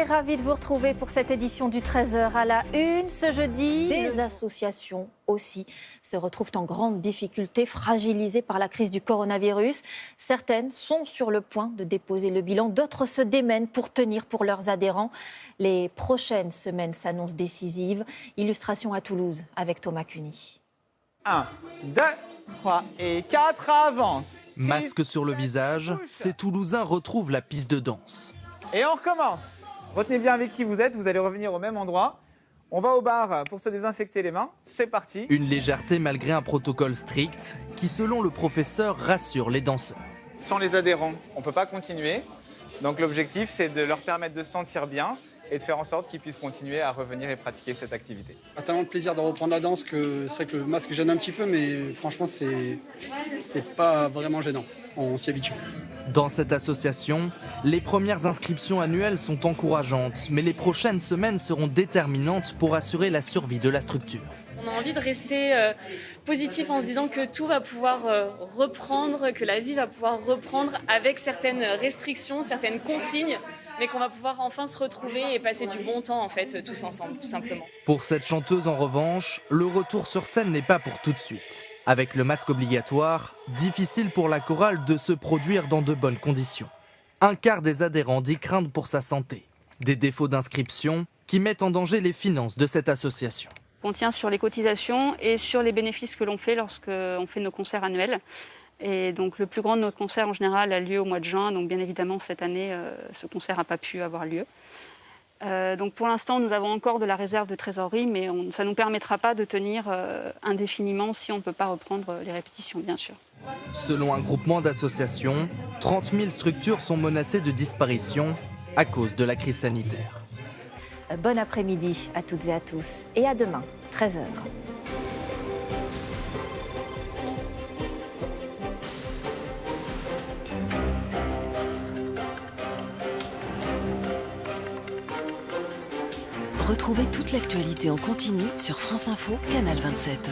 et ravie de vous retrouver pour cette édition du 13h à la une. Ce jeudi, des associations aussi se retrouvent en grande difficulté, fragilisées par la crise du coronavirus. Certaines sont sur le point de déposer le bilan, d'autres se démènent pour tenir pour leurs adhérents. Les prochaines semaines s'annoncent décisives. Illustration à Toulouse avec Thomas Cuny. 1, 2, 3 et 4, avance. Masque sur le visage, ces Toulousains retrouvent la piste de danse. Et on recommence. Retenez bien avec qui vous êtes, vous allez revenir au même endroit. On va au bar pour se désinfecter les mains. C'est parti. Une légèreté malgré un protocole strict qui, selon le professeur, rassure les danseurs. Sans les adhérents, on ne peut pas continuer. Donc l'objectif, c'est de leur permettre de se sentir bien et de faire en sorte qu'ils puissent continuer à revenir et pratiquer cette activité. J'ai tellement de plaisir de reprendre la danse que c'est vrai que le masque gêne un petit peu, mais franchement, c'est pas vraiment gênant. On s'y habitue. Dans cette association, les premières inscriptions annuelles sont encourageantes, mais les prochaines semaines seront déterminantes pour assurer la survie de la structure. On a envie de rester positif en se disant que tout va pouvoir reprendre, que la vie va pouvoir reprendre avec certaines restrictions, certaines consignes, mais qu'on va pouvoir enfin se retrouver et passer du bon temps en fait, tous ensemble, tout simplement. Pour cette chanteuse en revanche, le retour sur scène n'est pas pour tout de suite. Avec le masque obligatoire, difficile pour la chorale de se produire dans de bonnes conditions. Un quart des adhérents dit craindre pour sa santé. Des défauts d'inscription qui mettent en danger les finances de cette association. On tient sur les cotisations et sur les bénéfices que l'on fait lorsqu'on fait nos concerts annuels. Et donc le plus grand de nos concerts en général a lieu au mois de juin. Donc bien évidemment cette année, ce concert n'a pas pu avoir lieu. Donc pour l'instant, nous avons encore de la réserve de trésorerie, mais ça ne nous permettra pas de tenir indéfiniment si on ne peut pas reprendre les répétitions, bien sûr. Selon un groupement d'associations, 30 000 structures sont menacées de disparition à cause de la crise sanitaire. Bon après-midi à toutes et à tous et à demain, 13h. Retrouvez toute l'actualité en continu sur France Info, Canal 27.